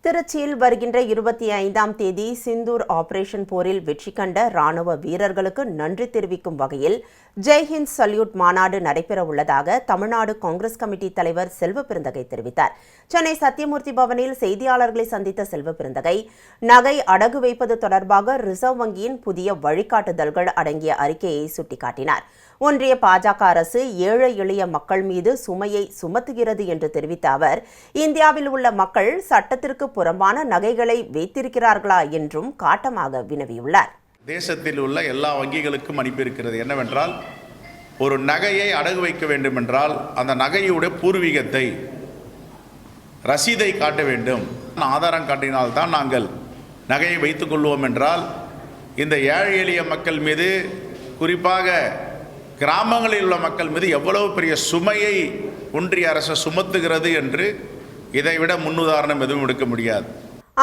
திருச்சியில் வருகின்ற 25ஆம் தேதி சிந்தூர் ஆபரேஷன் போரில் வெற்றி கண்ட ராணுவ வீரர்களுக்கு நன்றி தெரிவிக்கும் வகையில் ஜெய்ஹிந்த் சல்யூட் மாநாடு நடைபெறவுள்ளதாக தமிழ்நாடு காங்கிரஸ் கமிட்டி தலைவர் செல்வபெருந்தகை தெரிவித்தார். சென்னை சத்தியமூர்த்தி பவனில் செய்தியாளர்களை சந்தித்த செல்வபெருந்தகை, நகை அடகு வைப்பது தொடர்பாக ரிசர்வ் வங்கியின் புதிய வழிகாட்டுதல்கள் அடங்கிய அறிக்கையை சுட்டிக்காட்டினார். ஒன்றிய பாஜக அரசு ஏழை எளிய மக்கள் மீது சுமையை சுமத்துகிறது என்று தெரிவித்த அவர், இந்தியாவில் உள்ள மக்கள் சட்டத்திற்கு புறம்பான நகைகளை வைத்திருக்கிறார்களா என்றும் காட்டமாக வினவியுள்ளார். தேசத்தில் உள்ள எல்லா வங்கிகளுக்கும் அனுப்பியிருக்கிறது என்னவென்றால், ஒரு நகையை அடகு வைக்க வேண்டும் என்றால் அந்த நகையுடைய பூர்வீகத்தை, ரசீதை காட்ட வேண்டும். ஆதாரம் காட்டினால்தான் நாங்கள் நகையை வைத்துக் கொள்வோம் என்றால், இந்த ஏழை எளிய மக்கள் மீது, குறிப்பாக கிராமங்களில் உள்ள மக்கள் மீது எவ்வளவு பெரிய சுமையை ஒன்றிய அரசு சுமத்துகிறது என்று இதைவிட முன்னுதாரணம் எதுவும் எடுக்க முடியாது.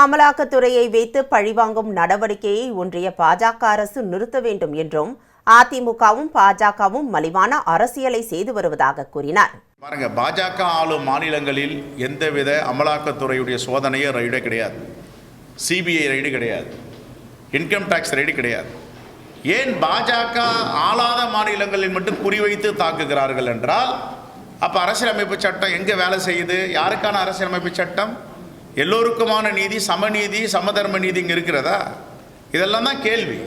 அமலாக்கத்துறையை வைத்து பழிவாங்கும் நடவடிக்கையை ஒன்றிய பாஜக அரசு நிறுத்த வேண்டும் என்றும் அதிமுகவும் பாஜகவும் மலிவான அரசியலை செய்து வருவதாக கூறினார். பாருங்க, பாஜக ஆளும் மாநிலங்களில் எந்தவித அமலாக்கத்துறையுடைய சோதனையோ ரைடே கிடையாது, சிபிஐ ரைடு கிடையாது, இன்கம் டாக்ஸ் ரைடு கிடையாது. ஏன் பாஜக ஆளாத மாநிலங்களில் மட்டும் குறிவைத்து தாக்குகிறார்கள் என்றால், அப்போ அரசியலமைப்பு சட்டம் எங்கே வேலை செய்யுது? யாருக்கான அரசியலமைப்பு சட்டம்? எல்லோருக்குமான நீதி, சமநீதி, சமதர்ம நீதி இங்கே இருக்கிறதா? இதெல்லாம் தான் கேள்வி.